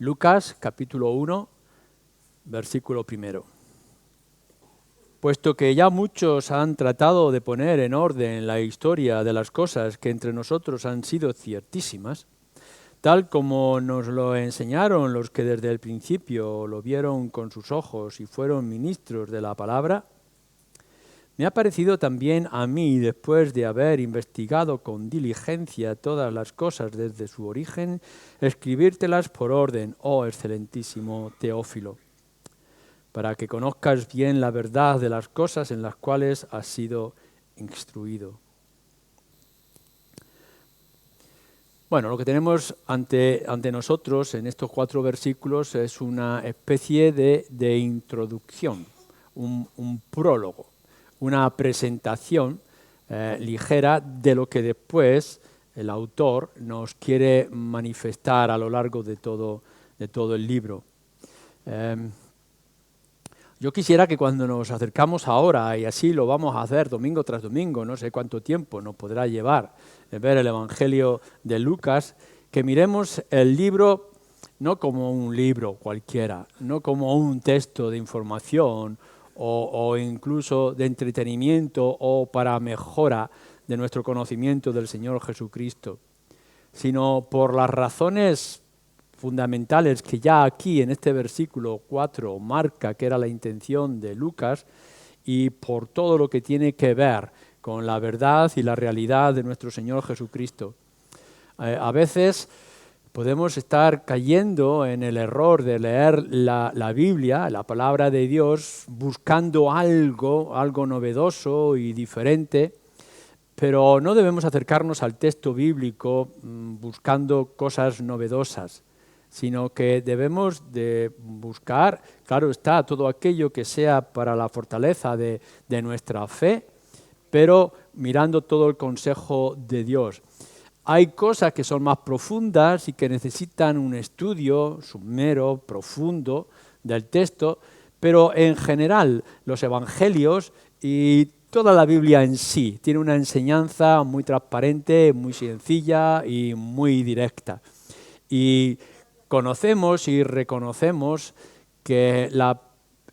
Lucas capítulo 1, versículo 1. Puesto que ya muchos han tratado de poner en orden la historia de las cosas que entre nosotros han sido ciertísimas, tal como nos lo enseñaron los que desde el principio lo vieron con sus ojos y fueron ministros de la palabra, me ha parecido también a mí, después de haber investigado con diligencia todas las cosas desde su origen, escribírtelas por orden, oh excelentísimo Teófilo, para que conozcas bien la verdad de las cosas en las cuales has sido instruido. Bueno, lo que tenemos ante nosotros en estos 4 versículos es una especie de introducción, un prólogo, una presentación ligera de lo que después el autor nos quiere manifestar a lo largo de todo el libro. Yo quisiera que cuando nos acercamos ahora, y así lo vamos a hacer domingo tras domingo, no sé cuánto tiempo nos podrá llevar ver el Evangelio de Lucas, que miremos el libro no como un libro cualquiera, no como un texto de información o incluso de entretenimiento o para mejora de nuestro conocimiento del Señor Jesucristo, sino por las razones fundamentales que ya aquí en este versículo 4 marca que era la intención de Lucas y por todo lo que tiene que ver con la verdad y la realidad de nuestro Señor Jesucristo. A veces podemos estar cayendo en el error de leer la Biblia, la palabra de Dios, buscando algo novedoso y diferente, pero no debemos acercarnos al texto bíblico buscando cosas novedosas, sino que debemos de buscar, claro está, todo aquello que sea para la fortaleza de nuestra fe, pero mirando todo el consejo de Dios. Hay cosas que son más profundas y que necesitan un estudio somero, profundo del texto, pero en general los evangelios y toda la Biblia en sí tiene una enseñanza muy transparente, muy sencilla y muy directa. Y conocemos y reconocemos que la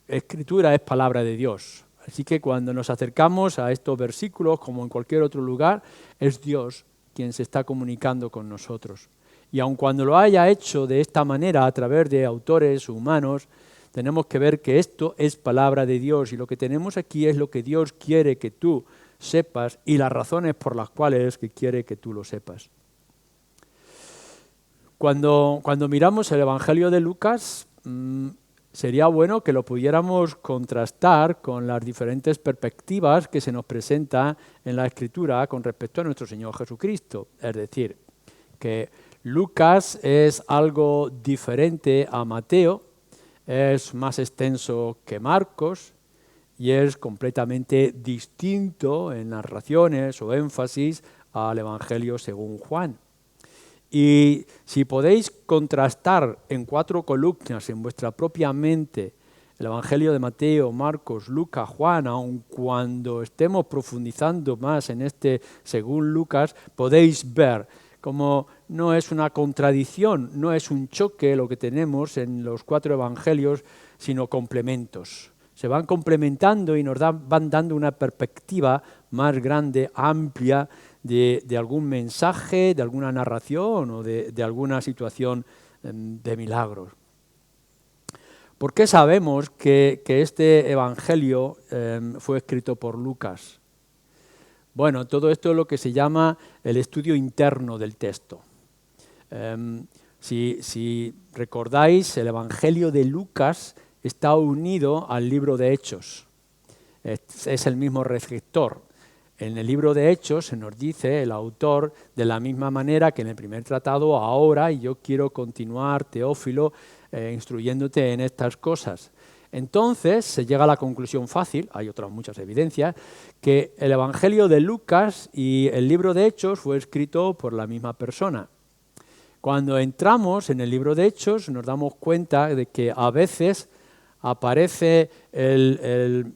Escritura es palabra de Dios. Así que cuando nos acercamos a estos versículos, como en cualquier otro lugar, es Dios quien se está comunicando con nosotros. Y aun cuando lo haya hecho de esta manera a través de autores humanos, tenemos que ver que esto es palabra de Dios y lo que tenemos aquí es lo que Dios quiere que tú sepas y las razones por las cuales que quiere que tú lo sepas. Cuando miramos el Evangelio de Lucas, sería bueno que lo pudiéramos contrastar con las diferentes perspectivas que se nos presentan en la Escritura con respecto a nuestro Señor Jesucristo. Es decir, que Lucas es algo diferente a Mateo, es más extenso que Marcos y es completamente distinto en narraciones o énfasis al Evangelio según Juan. Y si podéis contrastar en 4 columnas en vuestra propia mente el Evangelio de Mateo, Marcos, Lucas, Juan, aun cuando estemos profundizando más en este según Lucas, podéis ver cómo no es una contradicción, no es un choque lo que tenemos en los 4 evangelios, sino complementos. Se van complementando y nos van dando una perspectiva más grande, amplia, de algún mensaje, de alguna narración o de alguna situación de milagros. ¿Por qué sabemos que este evangelio fue escrito por Lucas? Bueno, todo esto es lo que se llama el estudio interno del texto. Si recordáis, el evangelio de Lucas está unido al libro de Hechos. Es el mismo receptor. En el libro de Hechos se nos dice el autor de la misma manera que en el primer tratado, ahora, y yo quiero continuar, Teófilo, instruyéndote en estas cosas. Entonces se llega a la conclusión fácil, hay otras muchas evidencias, que el Evangelio de Lucas y el libro de Hechos fue escrito por la misma persona. Cuando entramos en el libro de Hechos nos damos cuenta de que a veces aparece el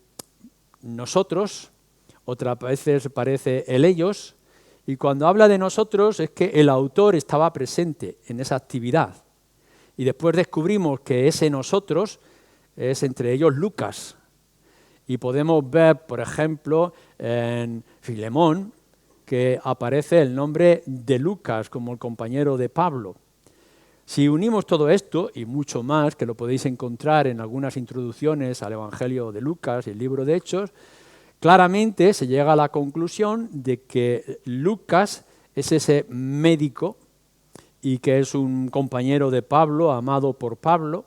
nosotros, otras veces aparece el ellos, y cuando habla de nosotros es que el autor estaba presente en esa actividad. y después descubrimos que ese nosotros es entre ellos Lucas. Y podemos ver, por ejemplo, en Filemón, que aparece el nombre de Lucas como el compañero de Pablo. Si unimos todo esto y mucho más, que lo podéis encontrar en algunas introducciones al Evangelio de Lucas y el libro de Hechos, claramente se llega a la conclusión de que Lucas es ese médico y que es un compañero de Pablo, amado por Pablo,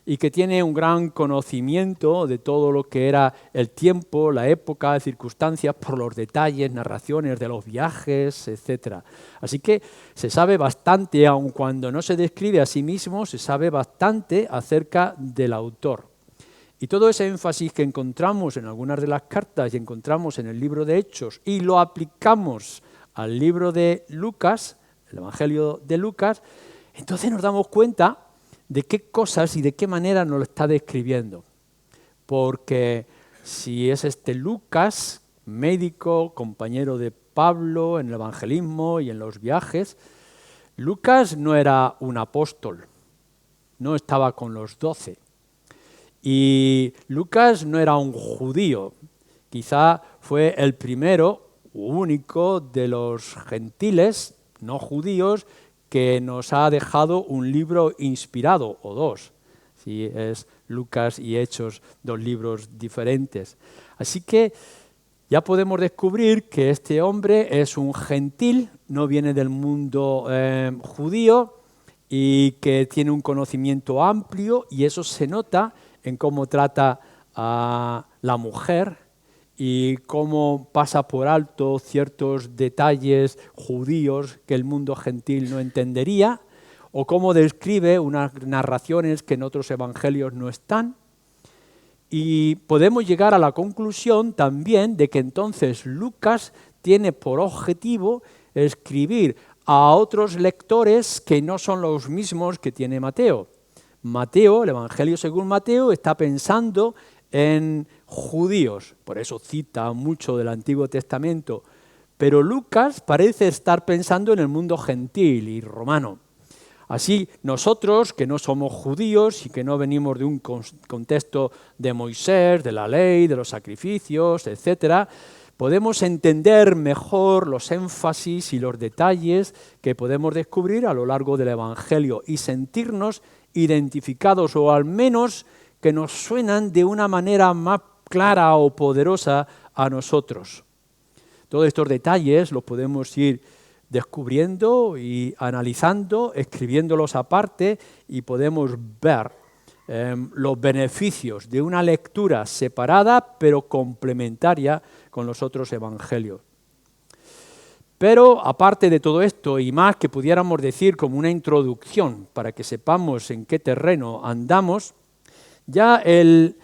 y que tiene un gran conocimiento de todo lo que era el tiempo, la época, circunstancias, por los detalles, narraciones de los viajes, etc. Así que se sabe bastante, aun cuando no se describe a sí mismo, se sabe bastante acerca del autor. Y todo ese énfasis que encontramos en algunas de las cartas y encontramos en el libro de Hechos y lo aplicamos al libro de Lucas, el Evangelio de Lucas, entonces nos damos cuenta de qué cosas y de qué manera nos lo está describiendo. Porque si es este Lucas, médico, compañero de Pablo en el evangelismo y en los viajes, Lucas no era un apóstol, no estaba con los 12. Y Lucas no era un judío, quizá fue el primero u único de los gentiles no judíos que nos ha dejado un libro inspirado, o dos, si es Lucas y Hechos, dos libros diferentes. Así que ya podemos descubrir que este hombre es un gentil, no viene del mundo judío y que tiene un conocimiento amplio, y eso se nota en cómo trata a la mujer y cómo pasa por alto ciertos detalles judíos que el mundo gentil no entendería, o cómo describe unas narraciones que en otros evangelios no están. Y podemos llegar a la conclusión también de que entonces Lucas tiene por objetivo escribir a otros lectores que no son los mismos que tiene Mateo. Mateo, el Evangelio según Mateo, está pensando en judíos, por eso cita mucho del Antiguo Testamento, pero Lucas parece estar pensando en el mundo gentil y romano. Así, nosotros, que no somos judíos y que no venimos de un contexto de Moisés, de la ley, de los sacrificios, etc., podemos entender mejor los énfasis y los detalles que podemos descubrir a lo largo del Evangelio y sentirnos identificados, o al menos que nos suenan de una manera más clara o poderosa a nosotros. Todos estos detalles los podemos ir descubriendo y analizando, escribiéndolos aparte, y podemos ver los beneficios de una lectura separada pero complementaria con los otros evangelios. Pero aparte de todo esto y más que pudiéramos decir como una introducción para que sepamos en qué terreno andamos, ya el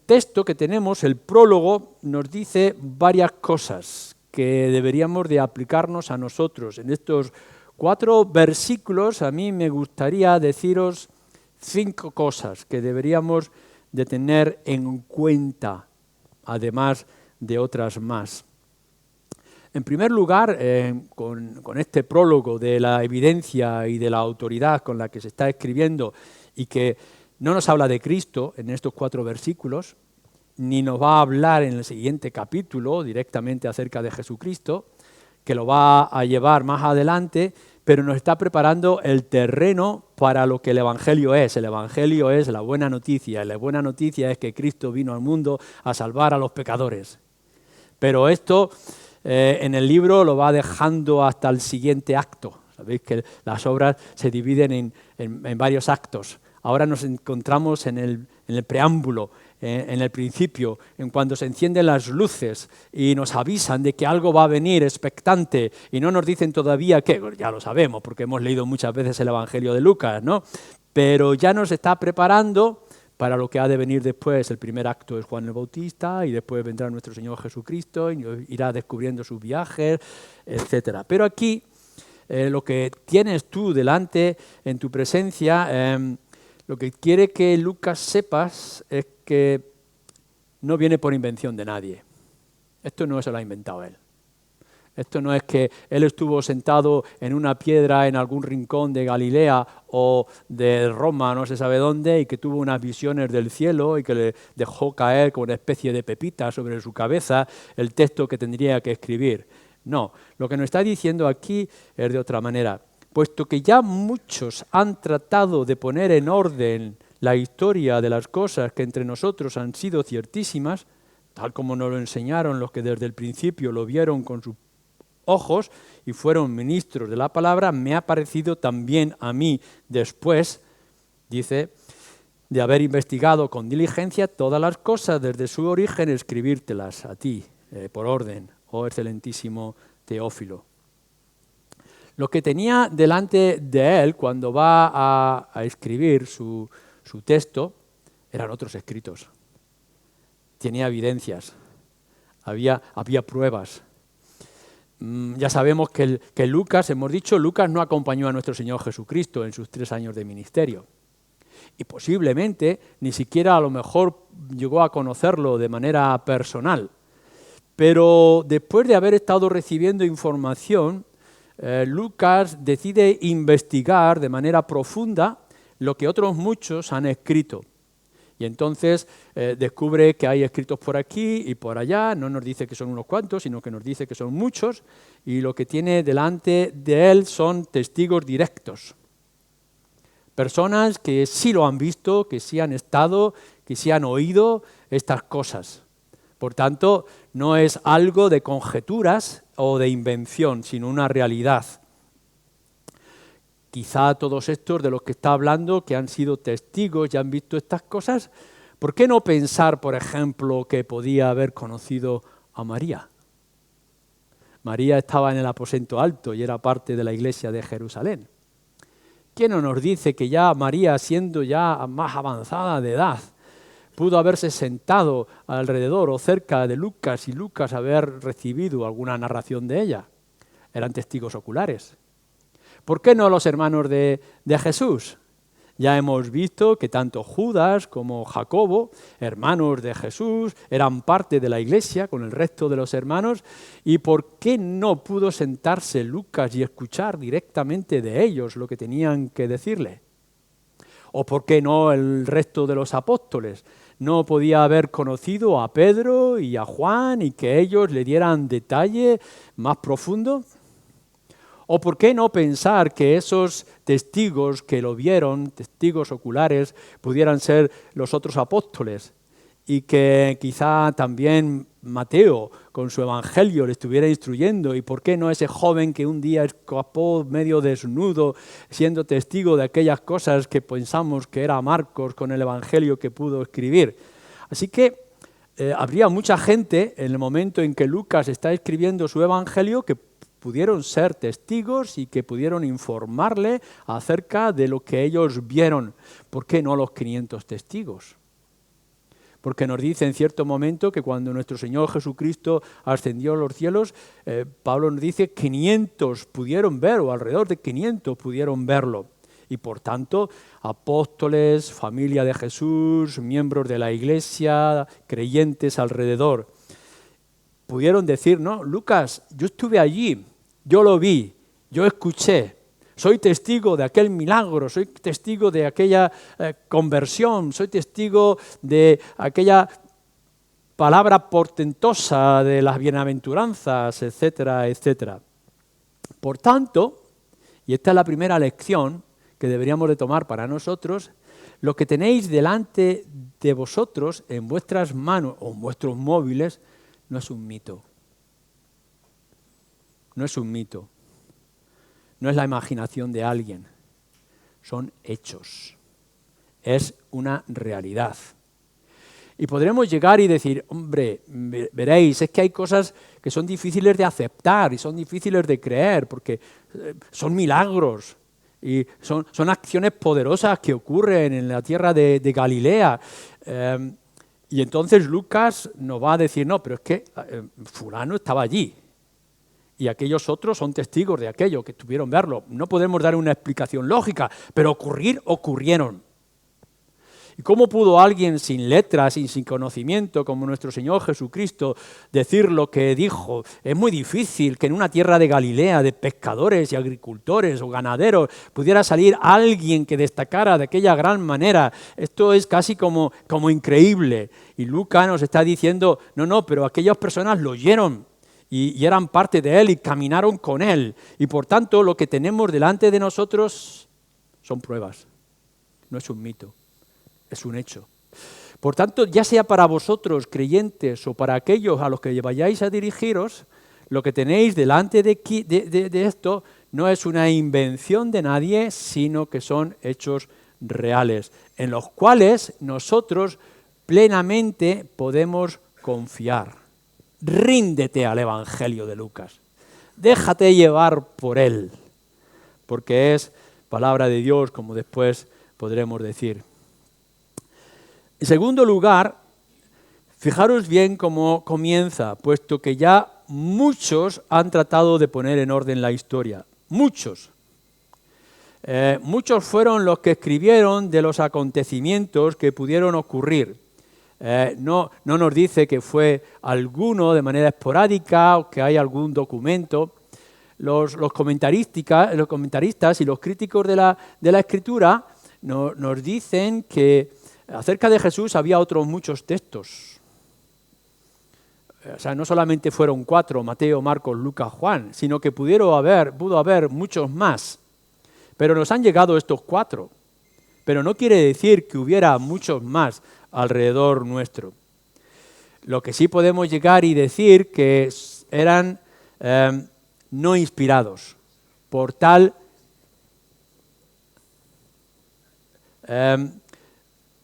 texto que tenemos, el prólogo, nos dice varias cosas que deberíamos de aplicarnos a nosotros. En estos 4 versículos a mí me gustaría deciros 5 cosas que deberíamos de tener en cuenta, además de otras más. En primer lugar, con este prólogo de la evidencia y de la autoridad con la que se está escribiendo, y que no nos habla de Cristo en estos 4 versículos, ni nos va a hablar en el siguiente capítulo directamente acerca de Jesucristo, que lo va a llevar más adelante, pero nos está preparando el terreno para lo que el Evangelio es. El Evangelio es la buena noticia, y la buena noticia es que Cristo vino al mundo a salvar a los pecadores. Pero esto en el libro lo va dejando hasta el siguiente acto. Sabéis que las obras se dividen en varios actos. Ahora nos encontramos en el preámbulo, en el principio, en cuando se encienden las luces y nos avisan de que algo va a venir expectante, y no nos dicen todavía qué, ya lo sabemos porque hemos leído muchas veces el Evangelio de Lucas, ¿no? Pero ya nos está preparando para lo que ha de venir después. El primer acto es Juan el Bautista, y después vendrá nuestro Señor Jesucristo y irá descubriendo sus viajes, etc. Pero aquí lo que tienes tú delante en tu presencia, lo que quiere que Lucas sepas es que no viene por invención de nadie. Esto no se lo ha inventado él. Esto no es que él estuvo sentado en una piedra en algún rincón de Galilea o de Roma, no se sabe dónde, y que tuvo unas visiones del cielo y que le dejó caer con una especie de pepita sobre su cabeza el texto que tendría que escribir. No, lo que nos está diciendo aquí es de otra manera. Puesto que ya muchos han tratado de poner en orden la historia de las cosas que entre nosotros han sido ciertísimas, tal como nos lo enseñaron los que desde el principio lo vieron con sus ojos y fueron ministros de la palabra, me ha parecido también a mí después, dice, de haber investigado con diligencia todas las cosas desde su origen, escribírtelas a ti, por orden, oh excelentísimo Teófilo. Lo que tenía delante de él cuando va a escribir su texto eran otros escritos. Tenía evidencias, había pruebas. Ya sabemos que Lucas, hemos dicho, Lucas no acompañó a nuestro Señor Jesucristo en sus 3 años de ministerio. Y posiblemente ni siquiera a lo mejor llegó a conocerlo de manera personal. Pero después de haber estado recibiendo información, Lucas decide investigar de manera profunda lo que otros muchos han escrito. Y entonces descubre que hay escritos por aquí y por allá, no nos dice que son unos cuantos, sino que nos dice que son muchos, y lo que tiene delante de él son testigos directos. Personas que sí lo han visto, que sí han estado, que sí han oído estas cosas. Por tanto, no es algo de conjeturas o de invención, sino una realidad. Quizá todos estos de los que está hablando, que han sido testigos y han visto estas cosas, ¿por qué no pensar, por ejemplo, que podía haber conocido a María? María estaba en el aposento alto y era parte de la iglesia de Jerusalén. ¿Quién no nos dice que ya María, siendo ya más avanzada de edad, pudo haberse sentado alrededor o cerca de Lucas y Lucas haber recibido alguna narración de ella? Eran testigos oculares. ¿Por qué no los hermanos de Jesús? Ya hemos visto que tanto Judas como Jacobo, hermanos de Jesús, eran parte de la iglesia con el resto de los hermanos. ¿Y por qué no pudo sentarse Lucas y escuchar directamente de ellos lo que tenían que decirle? ¿O por qué no el resto de los apóstoles? ¿No podía haber conocido a Pedro y a Juan y que ellos le dieran detalle más profundo? ¿O por qué no pensar que esos testigos que lo vieron, testigos oculares, pudieran ser los otros apóstoles? Y que quizá también Mateo con su evangelio le estuviera instruyendo. ¿Y por qué no ese joven que un día escapó medio desnudo, siendo testigo de aquellas cosas que pensamos que era Marcos con el evangelio que pudo escribir? Así que habría mucha gente en el momento en que Lucas está escribiendo su evangelio que pudieron ser testigos y que pudieron informarle acerca de lo que ellos vieron. ¿Por qué no los 500 testigos? Porque nos dice en cierto momento que cuando nuestro Señor Jesucristo ascendió a los cielos, Pablo nos dice 500 pudieron ver, o alrededor de 500 pudieron verlo. Y por tanto, apóstoles, familia de Jesús, miembros de la iglesia, creyentes alrededor, pudieron decir, no, Lucas, yo estuve allí, yo lo vi, yo escuché, soy testigo de aquel milagro, soy testigo de aquella conversión, soy testigo de aquella palabra portentosa de las bienaventuranzas, etcétera, etcétera. Por tanto, y esta es la primera lección que deberíamos de tomar para nosotros, lo que tenéis delante de vosotros en vuestras manos o en vuestros móviles no es un mito. No es un mito. No es la imaginación de alguien. Son hechos. Es una realidad. Y podremos llegar y decir, hombre, veréis, es que hay cosas que son difíciles de aceptar y son difíciles de creer porque son milagros y son acciones poderosas que ocurren en la tierra de Galilea. Y entonces Lucas nos va a decir, no, pero es que fulano estaba allí y aquellos otros son testigos de aquello, que tuvieron verlo. No podemos dar una explicación lógica, pero ocurrieron. ¿Y cómo pudo alguien sin letras y sin conocimiento, como nuestro Señor Jesucristo, decir lo que dijo? Es muy difícil que en una tierra de Galilea, de pescadores y agricultores o ganaderos, pudiera salir alguien que destacara de aquella gran manera. Esto es casi como increíble. Y Lucas nos está diciendo, no, pero aquellas personas lo oyeron y eran parte de él y caminaron con él. Y por tanto, lo que tenemos delante de nosotros son pruebas. No es un mito, es un hecho. Por tanto, ya sea para vosotros, creyentes, o para aquellos a los que vayáis a dirigiros, lo que tenéis delante de esto no es una invención de nadie, sino que son hechos reales, en los cuales nosotros plenamente podemos confiar. Ríndete al Evangelio de Lucas. Déjate llevar por él, porque es palabra de Dios, como después podremos decir. En segundo lugar, fijaros bien cómo comienza, puesto que ya muchos han tratado de poner en orden la historia. Muchos. Muchos fueron los que escribieron de los acontecimientos que pudieron ocurrir. No nos dice que fue alguno de manera esporádica o que hay algún documento. Los comentaristas y los críticos de la Escritura nos dicen que acerca de Jesús había otros muchos textos. O sea, no solamente fueron 4, Mateo, Marcos, Lucas, Juan, sino que pudo haber muchos más. Pero nos han llegado estos 4. Pero no quiere decir que hubiera muchos más alrededor nuestro. Lo que sí podemos llegar y decir que eran no inspirados. Por tal,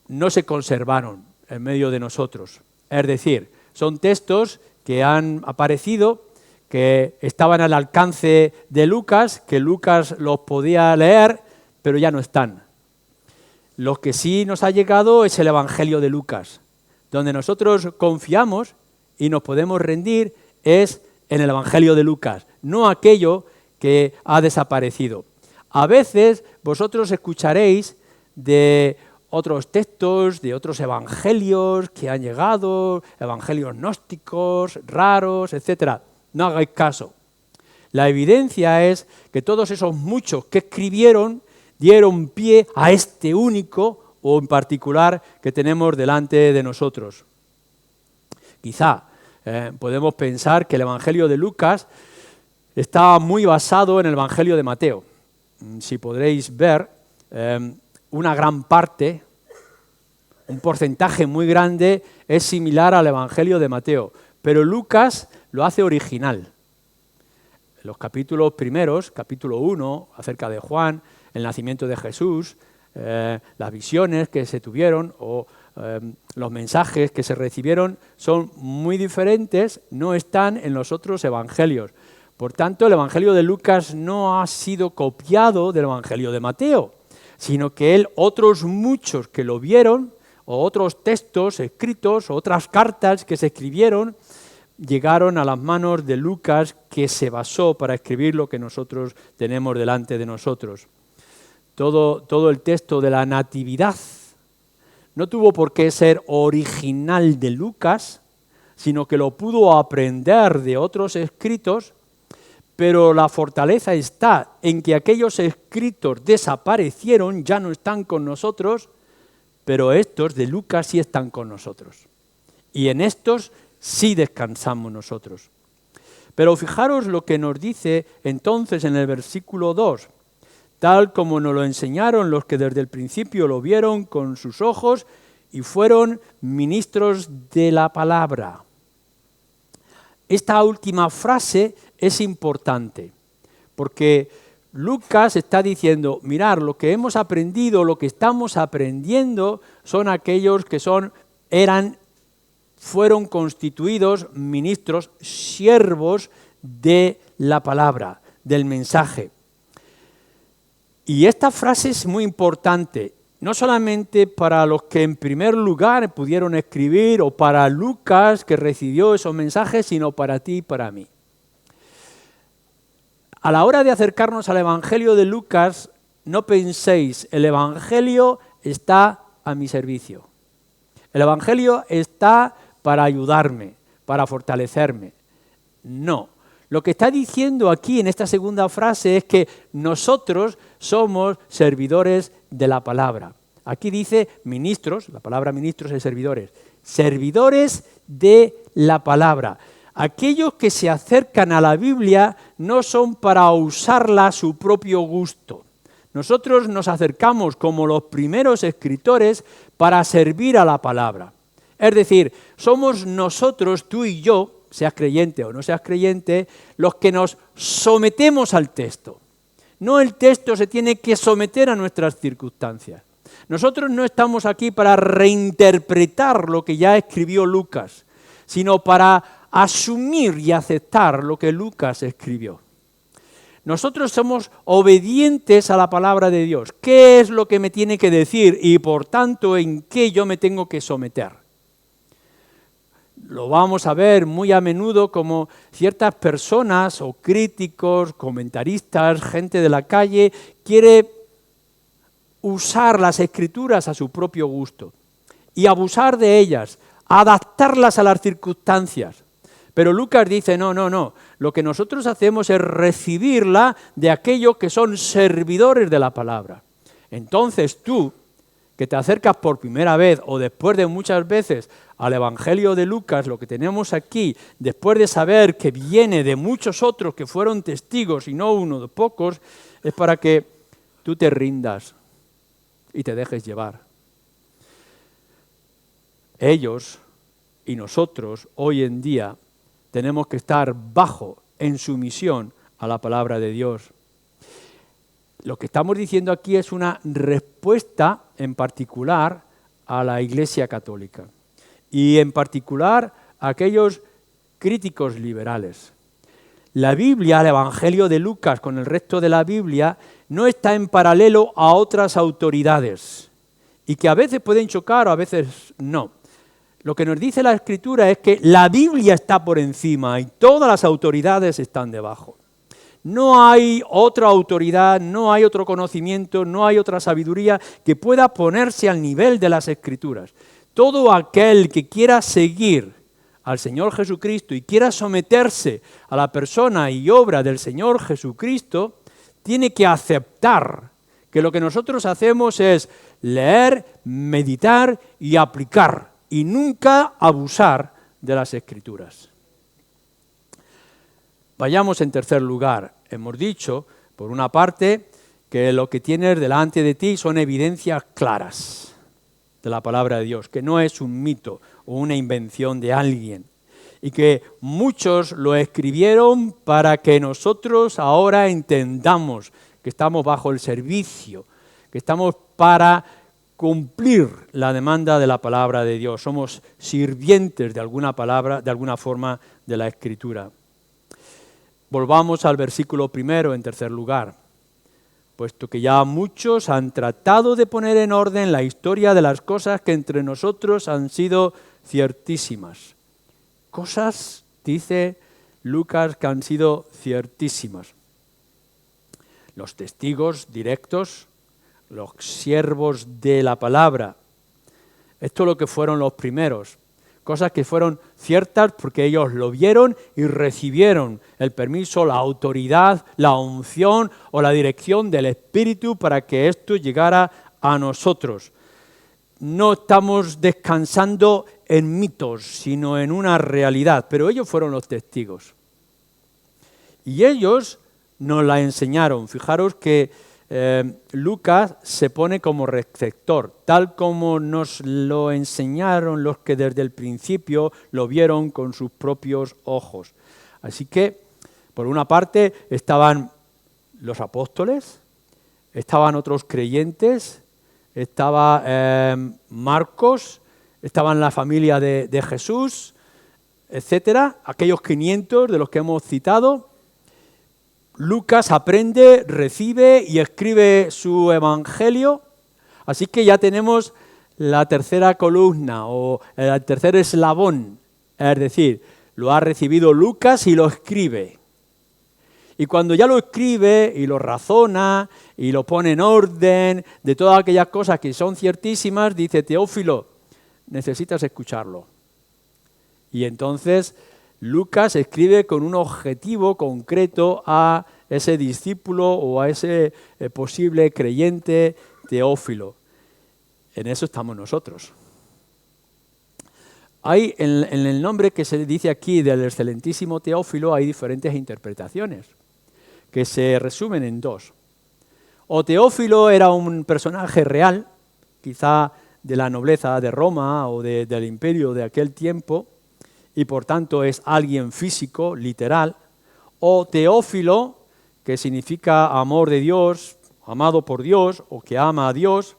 no se conservaron en medio de nosotros. Es decir, son textos que han aparecido, que estaban al alcance de Lucas, que Lucas los podía leer, pero ya no están. Lo que sí nos ha llegado es el Evangelio de Lucas, donde nosotros confiamos y nos podemos rendir es en el Evangelio de Lucas, no aquello que ha desaparecido. A veces vosotros escucharéis de otros textos, de otros evangelios que han llegado, evangelios gnósticos, raros, etc. No hagáis caso. La evidencia es que todos esos muchos que escribieron dieron pie a este único o en particular que tenemos delante de nosotros. Quizá podemos pensar que el Evangelio de Lucas está muy basado en el Evangelio de Mateo. Si podréis ver, una gran parte, un porcentaje muy grande es similar al Evangelio de Mateo, pero Lucas lo hace original. En los capítulos primeros, capítulo 1, acerca de Juan, el nacimiento de Jesús, las visiones que se tuvieron o los mensajes que se recibieron son muy diferentes, no están en los otros evangelios. Por tanto, el Evangelio de Lucas no ha sido copiado del Evangelio de Mateo, sino que otros muchos que lo vieron, o otros textos escritos, o otras cartas que se escribieron, llegaron a las manos de Lucas, que se basó para escribir lo que nosotros tenemos delante de nosotros. Todo el texto de la Natividad no tuvo por qué ser original de Lucas, sino que lo pudo aprender de otros escritos, pero la fortaleza está en que aquellos escritos desaparecieron, ya no están con nosotros, pero estos de Lucas sí están con nosotros. Y en estos sí descansamos nosotros. Pero fijaros lo que nos dice entonces en el versículo 2. Tal como nos lo enseñaron los que desde el principio lo vieron con sus ojos y fueron ministros de la palabra. Esta última frase es importante, porque Lucas está diciendo, mirad, lo que hemos aprendido, lo que estamos aprendiendo, son aquellos que fueron constituidos ministros, siervos de la palabra, del mensaje. Y esta frase es muy importante, no solamente para los que en primer lugar pudieron escribir o para Lucas que recibió esos mensajes, sino para ti y para mí. A la hora de acercarnos al Evangelio de Lucas, no penséis, el Evangelio está a mi servicio. El Evangelio está para ayudarme, para fortalecerme. No. Lo que está diciendo aquí en esta segunda frase es que nosotros somos servidores de la palabra. Aquí dice ministros, la palabra ministros es servidores. Servidores de la palabra. Aquellos que se acercan a la Biblia no son para usarla a su propio gusto. Nosotros nos acercamos como los primeros escritores para servir a la palabra. Es decir, somos nosotros, tú y yo, seas creyente o no seas creyente, los que nos sometemos al texto. No el texto se tiene que someter a nuestras circunstancias. Nosotros no estamos aquí para reinterpretar lo que ya escribió Lucas, sino para asumir y aceptar lo que Lucas escribió. Nosotros somos obedientes a la palabra de Dios. ¿Qué es lo que me tiene que decir y por tanto en qué yo me tengo que someter? Lo vamos a ver muy a menudo como ciertas personas o críticos, comentaristas, gente de la calle, quiere usar las escrituras a su propio gusto y abusar de ellas, adaptarlas a las circunstancias. Pero Lucas dice, no, lo que nosotros hacemos es recibirla de aquellos que son servidores de la palabra. Entonces tú, que te acercas por primera vez o después de muchas veces al Evangelio de Lucas, lo que tenemos aquí, después de saber que viene de muchos otros que fueron testigos y no uno de pocos, es para que tú te rindas y te dejes llevar. Ellos y nosotros hoy en día tenemos que estar en sumisión a la palabra de Dios. Lo que estamos diciendo aquí es una respuesta en particular a la Iglesia Católica y en particular a aquellos críticos liberales. La Biblia, el Evangelio de Lucas con el resto de la Biblia, no está en paralelo a otras autoridades y que a veces pueden chocar o a veces no. Lo que nos dice la Escritura es que la Biblia está por encima y todas las autoridades están debajo. No hay otra autoridad, no hay otro conocimiento, no hay otra sabiduría que pueda ponerse al nivel de las Escrituras. Todo aquel que quiera seguir al Señor Jesucristo y quiera someterse a la persona y obra del Señor Jesucristo, tiene que aceptar que lo que nosotros hacemos es leer, meditar y aplicar, y nunca abusar de las Escrituras. Vayamos en tercer lugar. Hemos dicho, por una parte, que lo que tienes delante de ti son evidencias claras de la palabra de Dios, que no es un mito o una invención de alguien, y que muchos lo escribieron para que nosotros ahora entendamos que estamos bajo el servicio, que estamos para cumplir la demanda de la palabra de Dios. Somos sirvientes de alguna forma de la Escritura. Volvamos al versículo primero en tercer lugar. Puesto que ya muchos han tratado de poner en orden la historia de las cosas que entre nosotros han sido ciertísimas. Cosas, dice Lucas, que han sido ciertísimas. Los testigos directos, los siervos de la palabra. Esto es lo que fueron los primeros. Cosas que fueron ciertas porque ellos lo vieron y recibieron el permiso, la autoridad, la unción o la dirección del Espíritu para que esto llegara a nosotros. No estamos descansando en mitos, sino en una realidad, pero ellos fueron los testigos. Y ellos nos la enseñaron. Fijaros que Lucas se pone como receptor, tal como nos lo enseñaron los que desde el principio lo vieron con sus propios ojos. Así que, por una parte, estaban los apóstoles, estaban otros creyentes, estaba Marcos, estaban la familia de Jesús, etcétera, aquellos 500 de los que hemos citado. Lucas aprende, recibe y escribe su evangelio, así que ya tenemos la tercera columna o el tercer eslabón, es decir, lo ha recibido Lucas y lo escribe. Y cuando ya lo escribe y lo razona y lo pone en orden de todas aquellas cosas que son ciertísimas, dice: Teófilo, necesitas escucharlo. Y entonces Lucas escribe con un objetivo concreto a ese discípulo o a ese posible creyente Teófilo. En eso estamos nosotros. Hay en el nombre que se dice aquí del excelentísimo Teófilo hay diferentes interpretaciones que se resumen en dos. O Teófilo era un personaje real, quizá de la nobleza de Roma o del imperio de aquel tiempo, y por tanto es alguien físico, literal. O Teófilo, que significa amor de Dios, amado por Dios o que ama a Dios,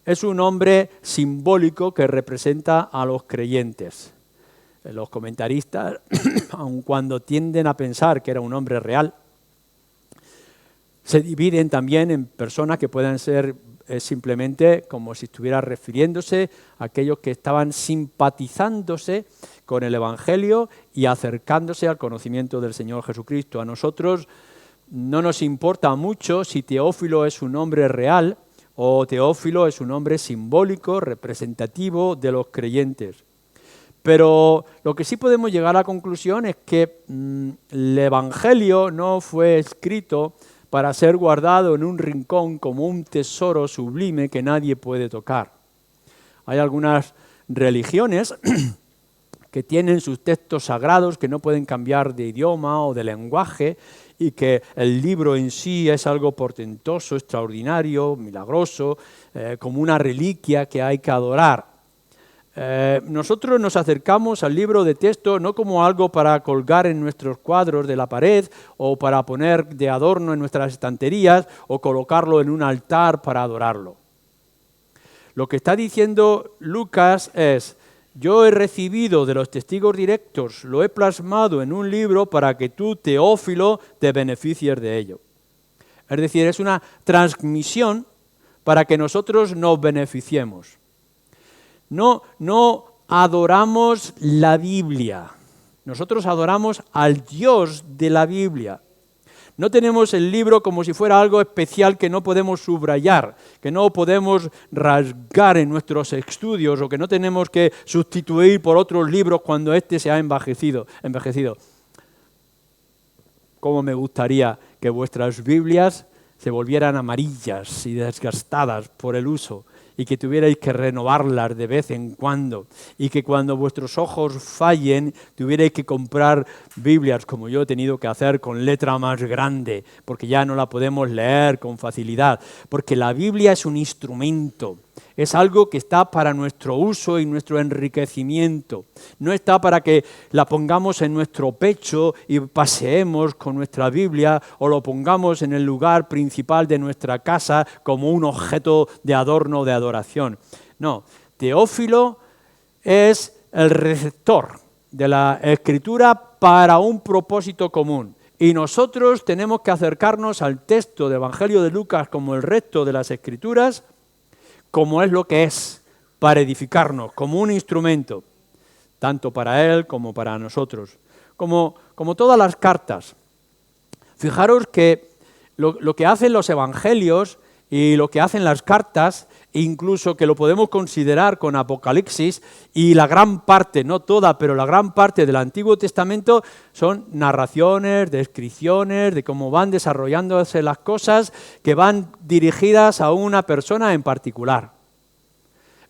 es un nombre simbólico que representa a los creyentes. Los comentaristas, aun cuando tienden a pensar que era un hombre real, se dividen también en personas que puedan ser simplemente como si estuviera refiriéndose a aquellos que estaban simpatizándose con el Evangelio y acercándose al conocimiento del Señor Jesucristo. A nosotros no nos importa mucho si Teófilo es un hombre real o Teófilo es un nombre simbólico, representativo de los creyentes. Pero lo que sí podemos llegar a la conclusión es que el Evangelio no fue escrito para ser guardado en un rincón como un tesoro sublime que nadie puede tocar. Hay algunas religiones que tienen sus textos sagrados que no pueden cambiar de idioma o de lenguaje, y que el libro en sí es algo portentoso, extraordinario, milagroso, como una reliquia que hay que adorar. Nosotros nos acercamos al libro de texto no como algo para colgar en nuestros cuadros de la pared o para poner de adorno en nuestras estanterías o colocarlo en un altar para adorarlo. Lo que está diciendo Lucas es: yo he recibido de los testigos directos, lo he plasmado en un libro para que tú, Teófilo, te beneficies de ello. Es decir, es una transmisión para que nosotros nos beneficiemos. No adoramos la Biblia, nosotros adoramos al Dios de la Biblia. No tenemos el libro como si fuera algo especial que no podemos subrayar, que no podemos rasgar en nuestros estudios o que no tenemos que sustituir por otros libros cuando éste se ha envejecido. Cómo me gustaría que vuestras Biblias se volvieran amarillas y desgastadas por el uso, y que tuvierais que renovarlas de vez en cuando, y que cuando vuestros ojos fallen tuvierais que comprar Biblias, como yo he tenido que hacer, con letra más grande, porque ya no la podemos leer con facilidad, porque la Biblia es un instrumento, es algo que está para nuestro uso y nuestro enriquecimiento, no está para que la pongamos en nuestro pecho y paseemos con nuestra Biblia o lo pongamos en el lugar principal de nuestra casa como un objeto de adorno, de adoración. No, Teófilo es el receptor de la Escritura para un propósito común. Y nosotros tenemos que acercarnos al texto del Evangelio de Lucas como el resto de las Escrituras, como es lo que es, para edificarnos, como un instrumento, tanto para él como para nosotros. Como todas las cartas. Fijaros que lo que hacen los evangelios y lo que hacen las cartas, incluso que lo podemos considerar con Apocalipsis, y la gran parte, no toda, pero la gran parte del Antiguo Testamento son narraciones, descripciones de cómo van desarrollándose las cosas que van dirigidas a una persona en particular.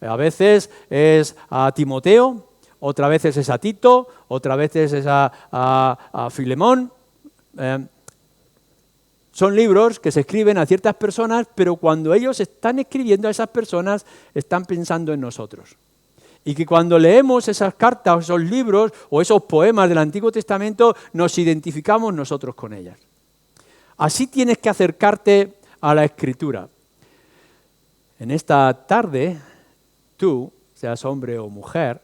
A veces es a Timoteo, otras veces es a Tito, otras veces es a Filemón. Son libros que se escriben a ciertas personas, pero cuando ellos están escribiendo a esas personas, están pensando en nosotros. Y que cuando leemos esas cartas, esos libros o esos poemas del Antiguo Testamento, nos identificamos nosotros con ellas. Así tienes que acercarte a la Escritura. En esta tarde, tú, seas hombre o mujer,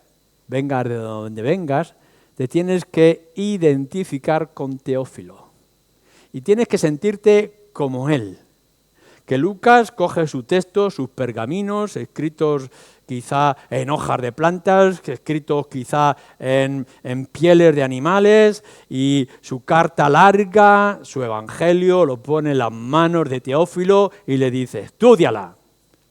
vengas de donde vengas, te tienes que identificar con Teófilo. Y tienes que sentirte como él, que Lucas coge su texto, sus pergaminos, escritos quizá en hojas de plantas, escritos quizá en pieles de animales, y su carta larga, su evangelio, lo pone en las manos de Teófilo y le dice: estúdiala,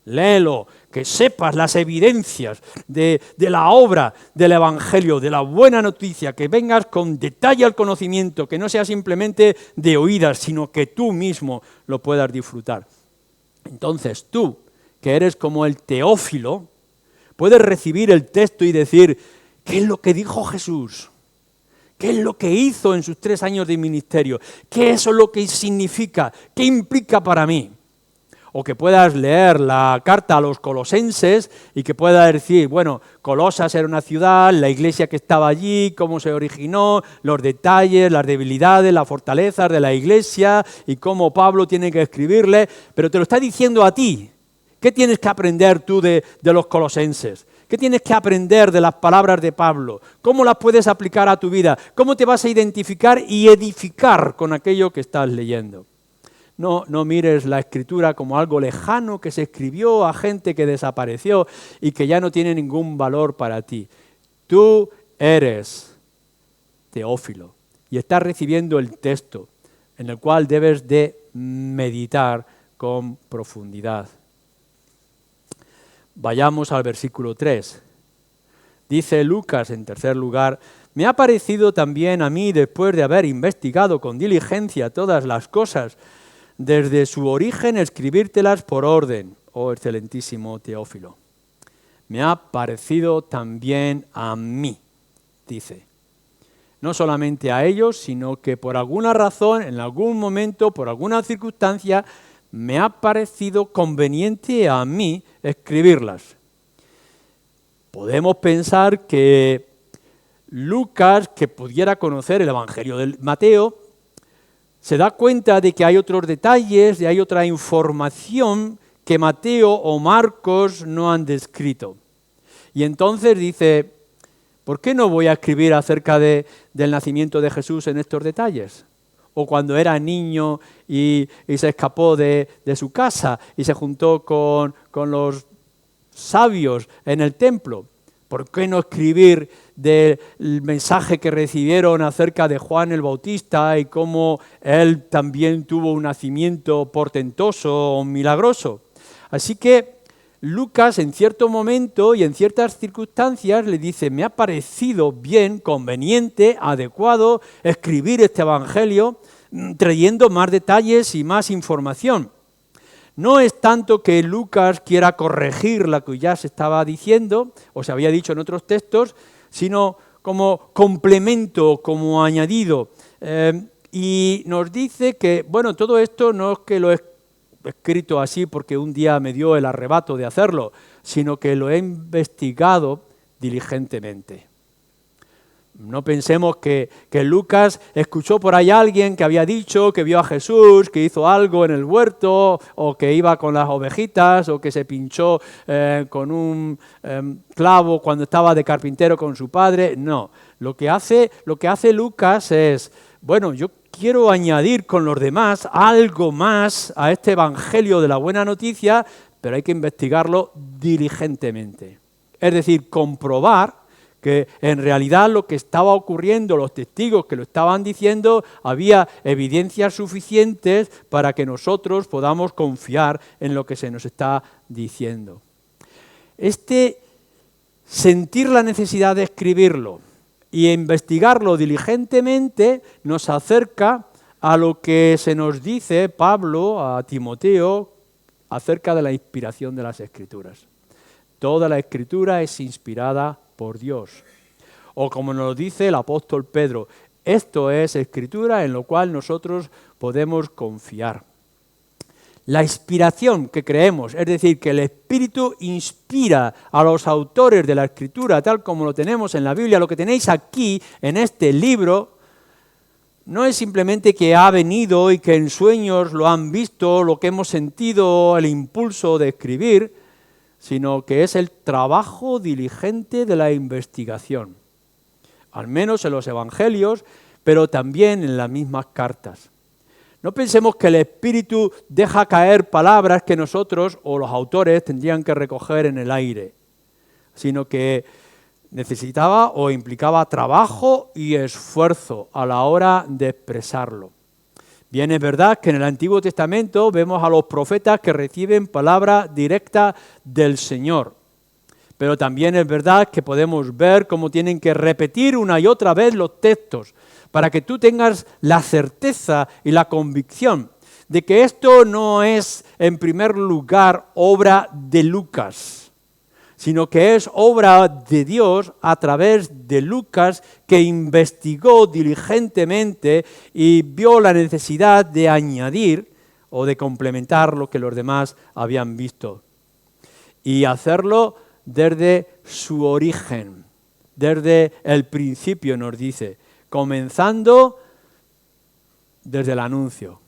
léelo, que sepas las evidencias de la obra del evangelio, de la buena noticia, que vengas con detalle al conocimiento, que no sea simplemente de oídas, sino que tú mismo lo puedas disfrutar. Entonces tú, que eres como el Teófilo, puedes recibir el texto y decir: ¿qué es lo que dijo Jesús? ¿Qué es lo que hizo en sus 3 años de ministerio? ¿Qué es lo que significa? ¿Qué implica para mí? O que puedas leer la carta a los colosenses y que puedas decir: bueno, Colosas era una ciudad, la iglesia que estaba allí, cómo se originó, los detalles, las debilidades, las fortalezas de la iglesia y cómo Pablo tiene que escribirle, pero te lo está diciendo a ti. ¿Qué tienes que aprender tú de los colosenses? ¿Qué tienes que aprender de las palabras de Pablo? ¿Cómo las puedes aplicar a tu vida? ¿Cómo te vas a identificar y edificar con aquello que estás leyendo? No mires la Escritura como algo lejano que se escribió a gente que desapareció y que ya no tiene ningún valor para ti. Tú eres Teófilo y estás recibiendo el texto en el cual debes de meditar con profundidad. Vayamos al versículo 3. Dice Lucas, en tercer lugar: me ha parecido también a mí, después de haber investigado con diligencia todas las cosas, desde su origen escribírtelas por orden, oh excelentísimo Teófilo. Me ha parecido también a mí, dice. No solamente a ellos, sino que por alguna razón, en algún momento, por alguna circunstancia, me ha parecido conveniente a mí escribirlas. Podemos pensar que Lucas, que pudiera conocer el Evangelio de Mateo, se da cuenta de que hay otros detalles, de hay otra información que Mateo o Marcos no han descrito. Y entonces dice: ¿por qué no voy a escribir acerca del nacimiento de Jesús en estos detalles? O cuando era niño y se escapó de su casa y se juntó con los sabios en el templo. ¿Por qué no escribir del mensaje que recibieron acerca de Juan el Bautista y cómo él también tuvo un nacimiento portentoso o milagroso? Así que Lucas, en cierto momento y en ciertas circunstancias, le dice: me ha parecido bien, conveniente, adecuado escribir este evangelio trayendo más detalles y más información. No es tanto que Lucas quiera corregir lo que ya se estaba diciendo o se había dicho en otros textos, sino como complemento, como añadido. Y nos dice que, bueno, todo esto no es que lo he escrito así porque un día me dio el arrebato de hacerlo, sino que lo he investigado diligentemente. No pensemos que Lucas escuchó por ahí a alguien que había dicho que vio a Jesús, que hizo algo en el huerto, o que iba con las ovejitas, o que se pinchó con un clavo cuando estaba de carpintero con su padre. No, lo que hace Lucas es: bueno, yo quiero añadir con los demás algo más a este evangelio de la buena noticia, pero hay que investigarlo diligentemente. Es decir, comprobar que en realidad lo que estaba ocurriendo, los testigos que lo estaban diciendo, había evidencias suficientes para que nosotros podamos confiar en lo que se nos está diciendo. Sentir la necesidad de escribirlo y investigarlo diligentemente nos acerca a lo que se nos dice Pablo a Timoteo acerca de la inspiración de las Escrituras. Toda la Escritura es inspirada por Dios. O como nos dice el apóstol Pedro: esto es Escritura en lo cual nosotros podemos confiar. La inspiración que creemos, es decir, que el Espíritu inspira a los autores de la Escritura, tal como lo tenemos en la Biblia, lo que tenéis aquí en este libro, no es simplemente que ha venido y que en sueños lo han visto, lo que hemos sentido, el impulso de escribir, sino que es el trabajo diligente de la investigación, al menos en los evangelios, pero también en las mismas cartas. No pensemos que el Espíritu deja caer palabras que nosotros o los autores tendrían que recoger en el aire, sino que necesitaba o implicaba trabajo y esfuerzo a la hora de expresarlo. Bien, es verdad que en el Antiguo Testamento vemos a los profetas que reciben palabra directa del Señor, pero también es verdad que podemos ver cómo tienen que repetir una y otra vez los textos para que tú tengas la certeza y la convicción de que esto no es, en primer lugar, obra de Lucas, sino que es obra de Dios a través de Lucas, que investigó diligentemente y vio la necesidad de añadir o de complementar lo que los demás habían visto. Y hacerlo desde su origen, desde el principio nos dice, comenzando desde el anuncio.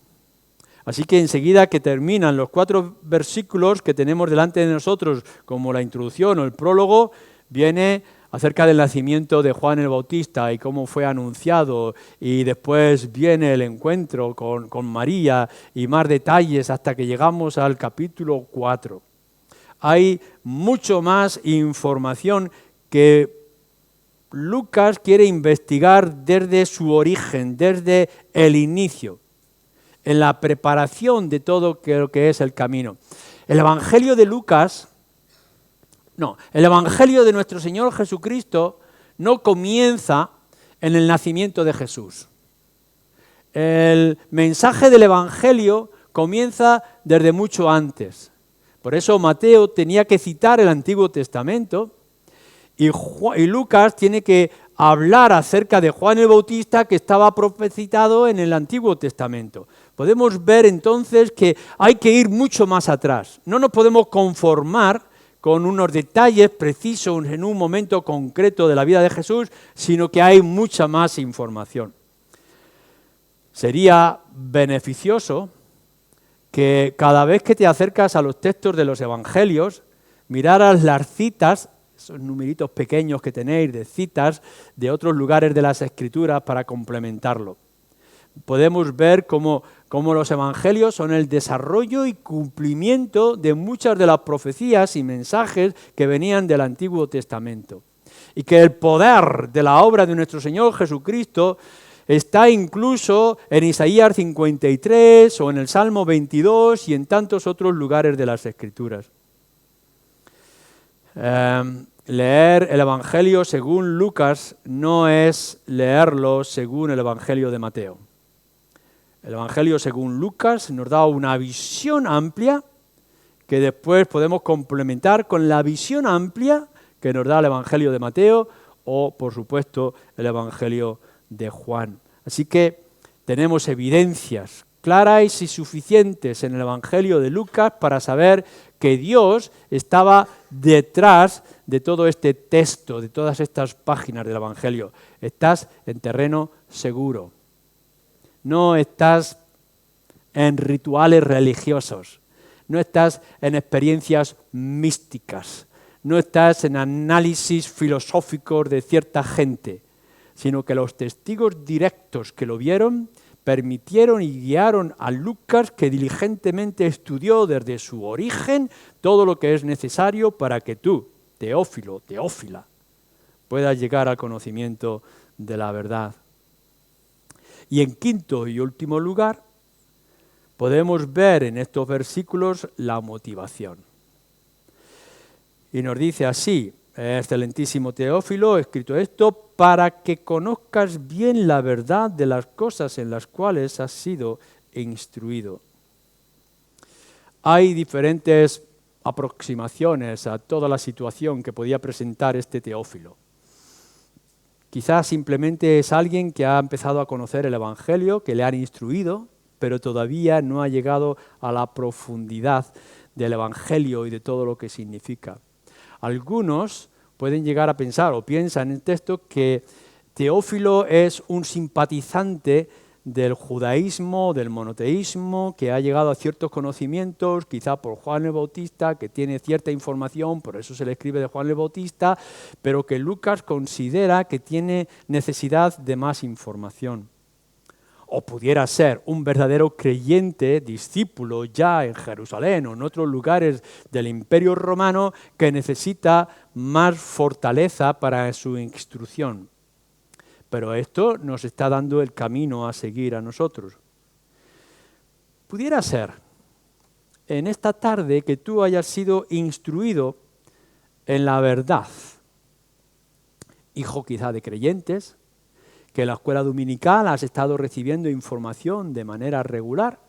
Así que enseguida que terminan los 4 versículos que tenemos delante de nosotros, como la introducción o el prólogo, viene acerca del nacimiento de Juan el Bautista y cómo fue anunciado, y después viene el encuentro con María y más detalles hasta que llegamos al capítulo 4. Hay mucho más información que Lucas quiere investigar desde su origen, desde el inicio, en la preparación de todo lo que es el camino. El Evangelio de Lucas, el Evangelio de nuestro Señor Jesucristo no comienza en el nacimiento de Jesús. El mensaje del Evangelio comienza desde mucho antes. Por eso Mateo tenía que citar el Antiguo Testamento y Lucas tiene que hablar acerca de Juan el Bautista, que estaba profetizado en el Antiguo Testamento. Podemos ver entonces que hay que ir mucho más atrás. No nos podemos conformar con unos detalles precisos en un momento concreto de la vida de Jesús, sino que hay mucha más información. Sería beneficioso que cada vez que te acercas a los textos de los Evangelios, miraras las citas, esos numeritos pequeños que tenéis de citas de otros lugares de las Escrituras para complementarlo. Podemos ver cómo los evangelios son el desarrollo y cumplimiento de muchas de las profecías y mensajes que venían del Antiguo Testamento. Y que el poder de la obra de nuestro Señor Jesucristo está incluso en Isaías 53 o en el Salmo 22 y en tantos otros lugares de las Escrituras. Leer el Evangelio según Lucas no es leerlo según el Evangelio de Mateo. El Evangelio según Lucas nos da una visión amplia que después podemos complementar con la visión amplia que nos da el Evangelio de Mateo o, por supuesto, el Evangelio de Juan. Así que tenemos evidencias claras y suficientes en el Evangelio de Lucas para saber que Dios estaba detrás de todo este texto, de todas estas páginas del Evangelio. Estás en terreno seguro. No estás en rituales religiosos, no estás en experiencias místicas, no estás en análisis filosóficos de cierta gente, sino que los testigos directos que lo vieron permitieron y guiaron a Lucas, que diligentemente estudió desde su origen todo lo que es necesario para que tú, Teófilo, Teófila, puedas llegar al conocimiento de la verdad. Y en quinto y último lugar, podemos ver en estos versículos la motivación. Y nos dice así, excelentísimo Teófilo, he escrito esto para que conozcas bien la verdad de las cosas en las cuales has sido instruido. Hay diferentes aproximaciones a toda la situación que podía presentar este Teófilo. Quizás simplemente es alguien que ha empezado a conocer el Evangelio, que le han instruido, pero todavía no ha llegado a la profundidad del Evangelio y de todo lo que significa. Algunos pueden llegar a pensar o piensan en el texto que Teófilo es un simpatizante del judaísmo, del monoteísmo, que ha llegado a ciertos conocimientos, quizá por Juan el Bautista, que tiene cierta información, por eso se le escribe de Juan el Bautista, pero que Lucas considera que tiene necesidad de más información. o pudiera ser un verdadero creyente, discípulo ya en Jerusalén o en otros lugares del Imperio Romano que necesita más fortaleza para su instrucción. Pero esto nos está dando el camino a seguir a nosotros. Pudiera ser en esta tarde que tú hayas sido instruido en la verdad, hijo quizá de creyentes, que en la escuela dominical has estado recibiendo información de manera regular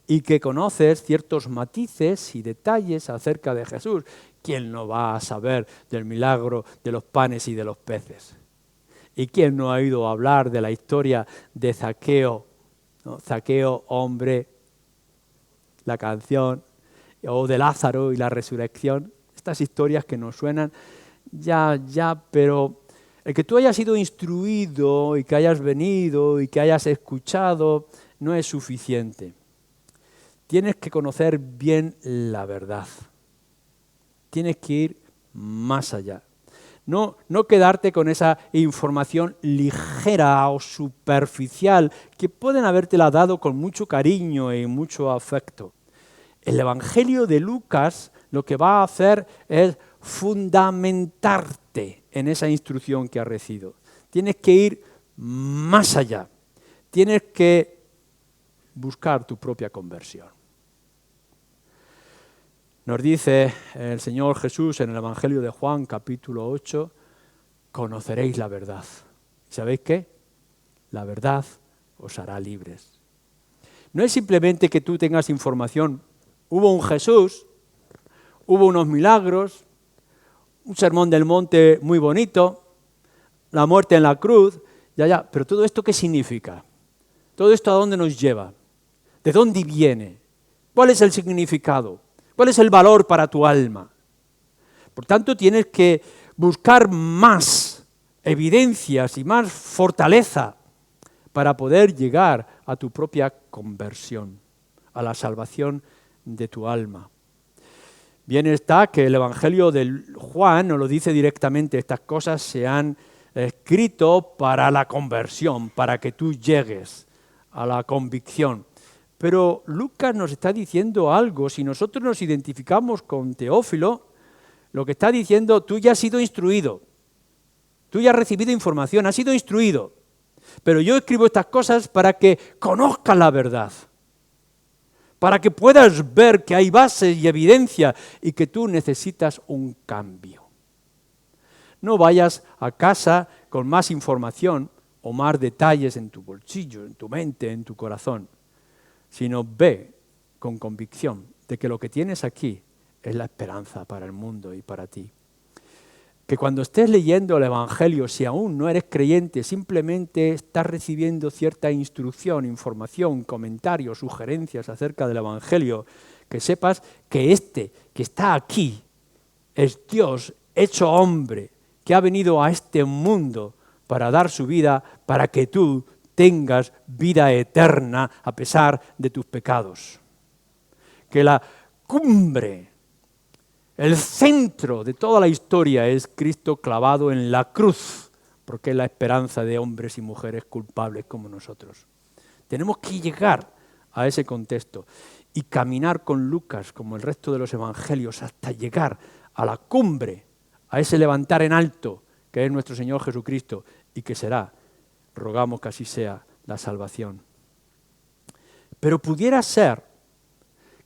y que conoces ciertos matices y detalles acerca de Jesús. ¿Quién no va a saber del milagro de los panes y de los peces? ¿Y quién no ha oído hablar de la historia de Zaqueo? ¿No? Zaqueo, hombre, la canción, o de Lázaro y la resurrección. Estas historias que nos suenan ya, pero el que tú hayas sido instruido y que hayas venido y que hayas escuchado no es suficiente. Tienes que conocer bien la verdad. Tienes que ir más allá. No quedarte con esa información ligera o superficial que pueden habértela dado con mucho cariño y mucho afecto. El Evangelio de Lucas lo que va a hacer es fundamentarte en esa instrucción que has recibido. Tienes que ir más allá. Tienes que buscar tu propia conversión. Nos dice el Señor Jesús en el Evangelio de Juan, capítulo 8, conoceréis la verdad. ¿Sabéis qué? La verdad os hará libres. No es simplemente que tú tengas información. Hubo un Jesús, hubo unos milagros, un sermón del monte muy bonito, la muerte en la cruz, pero ¿todo esto qué significa? ¿Todo esto a dónde nos lleva? ¿De dónde viene? ¿Cuál es el significado? ¿Cuál es el valor para tu alma? Por tanto, tienes que buscar más evidencias y más fortaleza para poder llegar a tu propia conversión, a la salvación de tu alma. Bien está que el Evangelio de Juan nos lo dice directamente, estas cosas se han escrito para la conversión, para que tú llegues a la convicción. Pero Lucas nos está diciendo algo, si nosotros nos identificamos con Teófilo, lo que está diciendo, tú ya has sido instruido, tú ya has recibido información, has sido instruido, pero yo escribo estas cosas para que conozcas la verdad, para que puedas ver que hay bases y evidencia y que tú necesitas un cambio. No vayas a casa con más información o más detalles en tu bolsillo, en tu mente, en tu corazón, sino ve con convicción de que lo que tienes aquí es la esperanza para el mundo y para ti. Que cuando estés leyendo el Evangelio, si aún no eres creyente, simplemente estás recibiendo cierta instrucción, información, comentarios, sugerencias acerca del Evangelio, que sepas que que está aquí es Dios hecho hombre, que ha venido a este mundo para dar su vida para que tú tengas vida eterna a pesar de tus pecados. Que la cumbre, el centro de toda la historia es Cristo clavado en la cruz, porque es la esperanza de hombres y mujeres culpables como nosotros. Tenemos que llegar a ese contexto y caminar con Lucas, como el resto de los evangelios, hasta llegar a la cumbre, a ese levantar en alto, que es nuestro Señor Jesucristo, y que será, rogamos que así sea, la salvación. Pero pudiera ser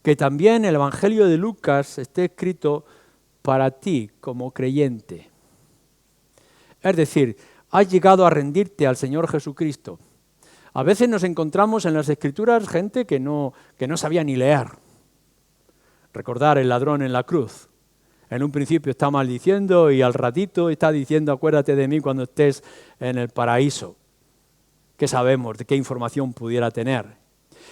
que también el Evangelio de Lucas esté escrito para ti como creyente. Es decir, has llegado a rendirte al Señor Jesucristo. A veces nos encontramos en las Escrituras gente que no sabía ni leer. Recordar el ladrón en la cruz. En un principio está maldiciendo y al ratito está diciendo acuérdate de mí cuando estés en el paraíso. ¿Qué sabemos? ¿De qué información pudiera tener?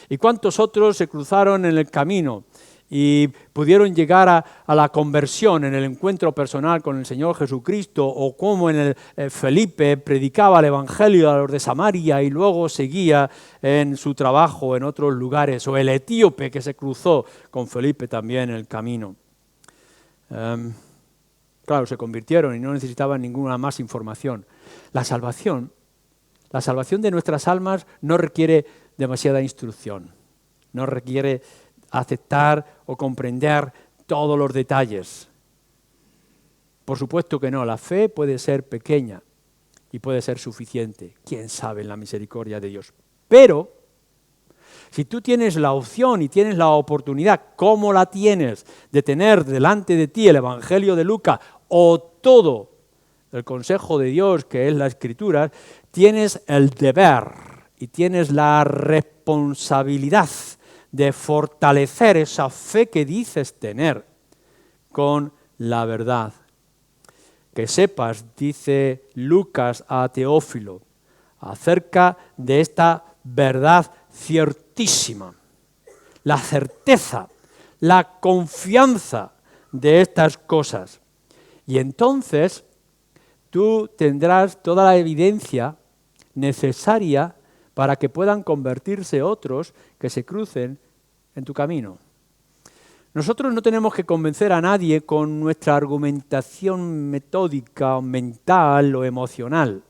¿Y cuántos otros se cruzaron en el camino y pudieron llegar a la conversión en el encuentro personal con el Señor Jesucristo? O como en el Felipe predicaba el Evangelio a los de Samaria y luego seguía en su trabajo en otros lugares. O el etíope que se cruzó con Felipe también en el camino. Claro, se convirtieron y no necesitaban ninguna más información. La salvación La salvación de nuestras almas no requiere demasiada instrucción, no requiere aceptar o comprender todos los detalles. Por supuesto que no, la fe puede ser pequeña y puede ser suficiente, quién sabe en la misericordia de Dios. Pero si tú tienes la opción y tienes la oportunidad, ¿cómo la tienes?, de tener delante de ti el Evangelio de Lucas o todo el consejo de Dios, que es la Escritura, tienes el deber y tienes la responsabilidad de fortalecer esa fe que dices tener con la verdad. Que sepas, dice Lucas a Teófilo, acerca de esta verdad ciertísima, la certeza, la confianza de estas cosas. Y entonces tú tendrás toda la evidencia necesaria para que puedan convertirse otros que se crucen en tu camino. Nosotros no tenemos que convencer a nadie con nuestra argumentación metódica, mental o emocional.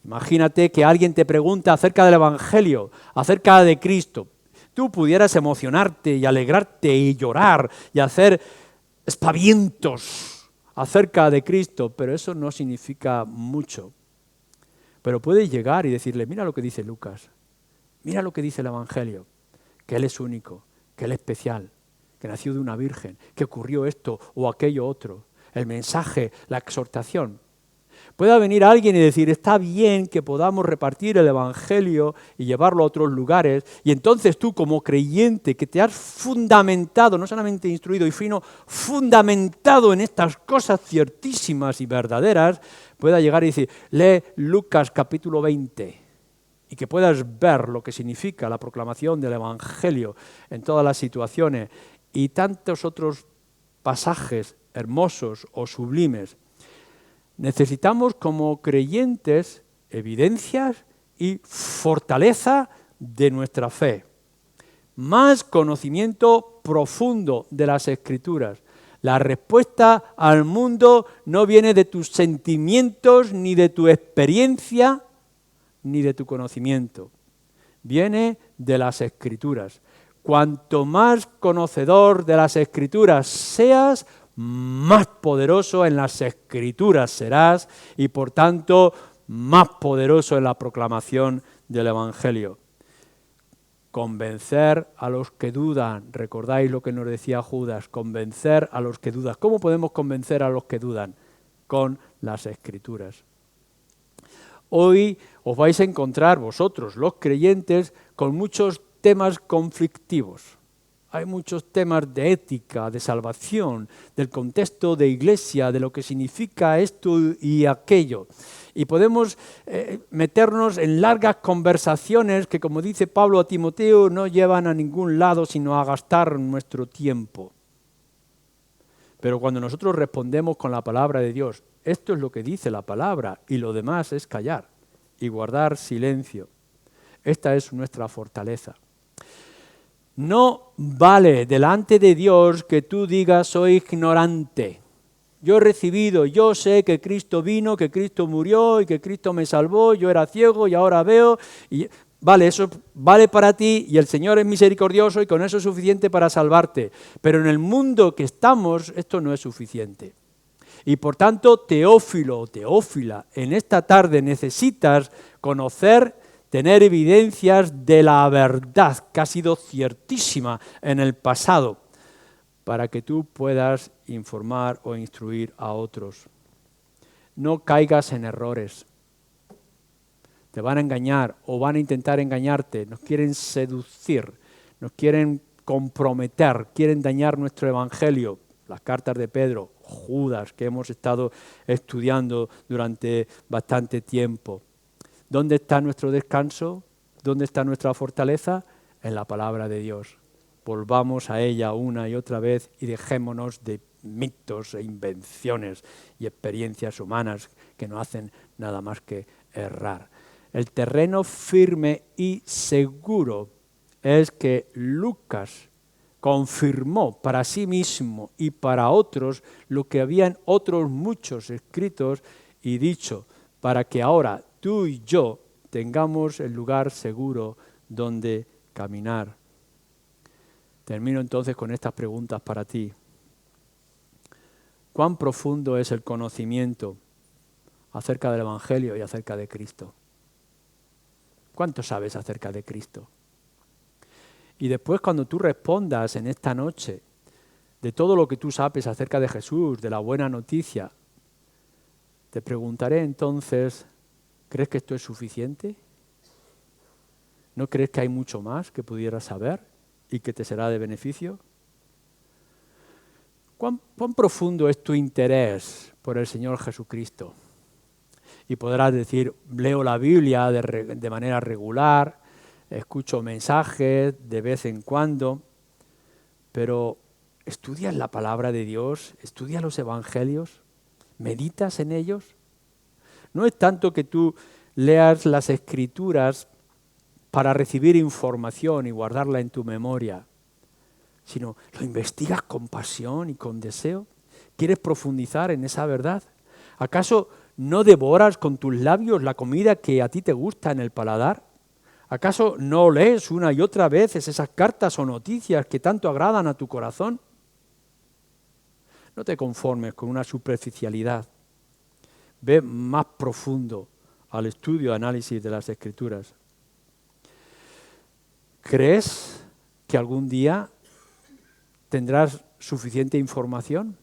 Imagínate que alguien te pregunta acerca del Evangelio, acerca de Cristo. Tú pudieras emocionarte y alegrarte y llorar y hacer espavientos acerca de Cristo, pero eso no significa mucho. Pero puedes llegar y decirle, mira lo que dice Lucas, mira lo que dice el Evangelio, que Él es único, que Él es especial, que nació de una virgen, que ocurrió esto o aquello otro. El mensaje, la exhortación. Pueda venir alguien y decir, está bien que podamos repartir el Evangelio y llevarlo a otros lugares, y entonces tú como creyente que te has fundamentado, no solamente instruido y fino, fundamentado en estas cosas ciertísimas y verdaderas, pueda llegar y decir, lee Lucas capítulo 20, y que puedas ver lo que significa la proclamación del Evangelio en todas las situaciones y tantos otros pasajes hermosos o sublimes. Necesitamos como creyentes evidencias y fortaleza de nuestra fe. Más conocimiento profundo de las Escrituras. La respuesta al mundo no viene de tus sentimientos, ni de tu experiencia, ni de tu conocimiento. Viene de las Escrituras. Cuanto más conocedor de las Escrituras seas, más poderoso en las Escrituras serás y por tanto más poderoso en la proclamación del Evangelio. Convencer a los que dudan, recordáis lo que nos decía Judas, convencer a los que dudan. ¿Cómo podemos convencer a los que dudan? Con las Escrituras. Hoy os vais a encontrar vosotros, los creyentes, con muchos temas conflictivos. Hay muchos temas de ética, de salvación, del contexto de iglesia, de lo que significa esto y aquello. Y podemos meternos en largas conversaciones que, como dice Pablo a Timoteo, no llevan a ningún lado sino a gastar nuestro tiempo. Pero cuando nosotros respondemos con la palabra de Dios, esto es lo que dice la palabra y lo demás es callar y guardar silencio. Esta es nuestra fortaleza. No vale delante de Dios que tú digas soy ignorante. Yo he recibido, yo sé que Cristo vino, que Cristo murió y que Cristo me salvó, yo era ciego y ahora veo. Y vale, eso vale para ti y el Señor es misericordioso y con eso es suficiente para salvarte. Pero en el mundo que estamos esto no es suficiente. Y por tanto, Teófilo o Teófila, en esta tarde necesitas conocer, tener evidencias de la verdad que ha sido ciertísima en el pasado para que tú puedas informar o instruir a otros. No caigas en errores. Te van a engañar o van a intentar engañarte, nos quieren seducir, nos quieren comprometer, quieren dañar nuestro evangelio. Las cartas de Pedro, Judas, que hemos estado estudiando durante bastante tiempo. ¿Dónde está nuestro descanso? ¿Dónde está nuestra fortaleza? En la palabra de Dios. Volvamos a ella una y otra vez y dejémonos de mitos e invenciones y experiencias humanas que no hacen nada más que errar. El terreno firme y seguro es que Lucas confirmó para sí mismo y para otros lo que habían otros muchos escritos y dicho, para que ahora tú y yo tengamos el lugar seguro donde caminar. Termino entonces con estas preguntas para ti. ¿Cuán profundo es el conocimiento acerca del Evangelio y acerca de Cristo? ¿Cuánto sabes acerca de Cristo? Y después, cuando tú respondas en esta noche de todo lo que tú sabes acerca de Jesús, de la buena noticia, te preguntaré entonces, ¿crees que esto es suficiente? ¿No crees que hay mucho más que pudieras saber y que te será de beneficio? ¿Cuán profundo es tu interés por el Señor Jesucristo? Y podrás decir, leo la Biblia de manera regular, escucho mensajes de vez en cuando, pero ¿estudias la palabra de Dios? ¿Estudias los evangelios? ¿Meditas en ellos? No es tanto que tú leas las Escrituras para recibir información y guardarla en tu memoria, sino lo investigas con pasión y con deseo. ¿Quieres profundizar en esa verdad? ¿Acaso no devoras con tus labios la comida que a ti te gusta en el paladar? ¿Acaso no lees una y otra vez esas cartas o noticias que tanto agradan a tu corazón? No te conformes con una superficialidad. Ve más profundo al estudio y análisis de las Escrituras. ¿Crees que algún día tendrás suficiente información?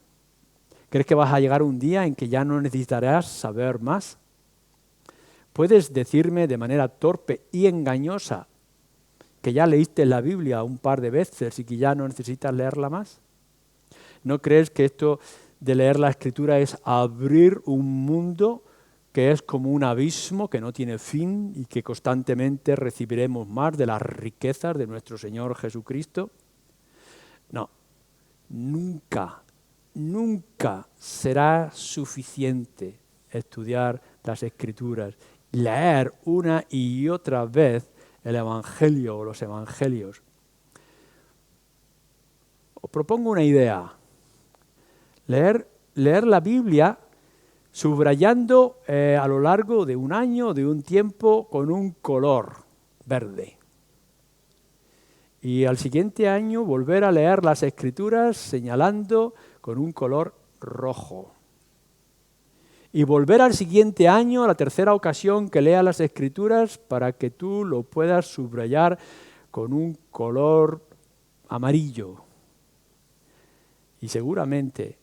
¿Crees que vas a llegar un día en que ya no necesitarás saber más? ¿Puedes decirme de manera torpe y engañosa que ya leíste la Biblia un par de veces y que ya no necesitas leerla más? ¿No crees que esto de leer la Escritura es abrir un mundo que es como un abismo que no tiene fin y que constantemente recibiremos más de las riquezas de nuestro Señor Jesucristo? No, nunca será suficiente estudiar las Escrituras, leer una y otra vez el Evangelio o los Evangelios. Os propongo una idea. Leer la Biblia subrayando a lo largo de un año, de un tiempo, con un color verde. Y al siguiente año volver a leer las Escrituras señalando con un color rojo. Y volver al siguiente año, a la tercera ocasión que lea las Escrituras, para que tú lo puedas subrayar con un color amarillo. Y seguramente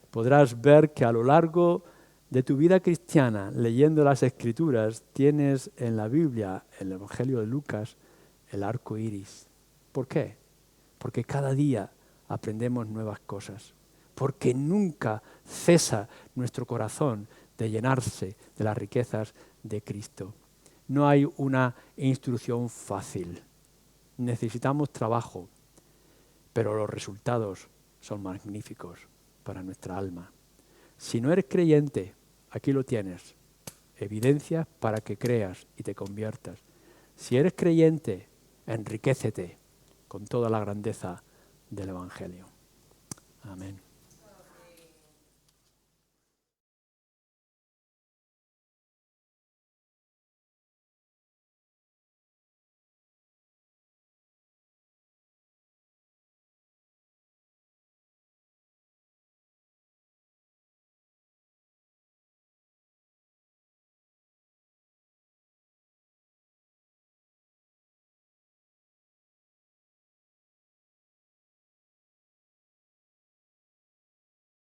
podrás ver que a lo largo de tu vida cristiana, leyendo las Escrituras, tienes en la Biblia, en el Evangelio de Lucas, el arco iris. ¿Por qué? Porque cada día aprendemos nuevas cosas. Porque nunca cesa nuestro corazón de llenarse de las riquezas de Cristo. No hay una instrucción fácil. Necesitamos trabajo, pero los resultados son magníficos para nuestra alma. Si no eres creyente, aquí lo tienes. Evidencias para que creas y te conviertas. Si eres creyente, enriquécete con toda la grandeza del Evangelio. Amén.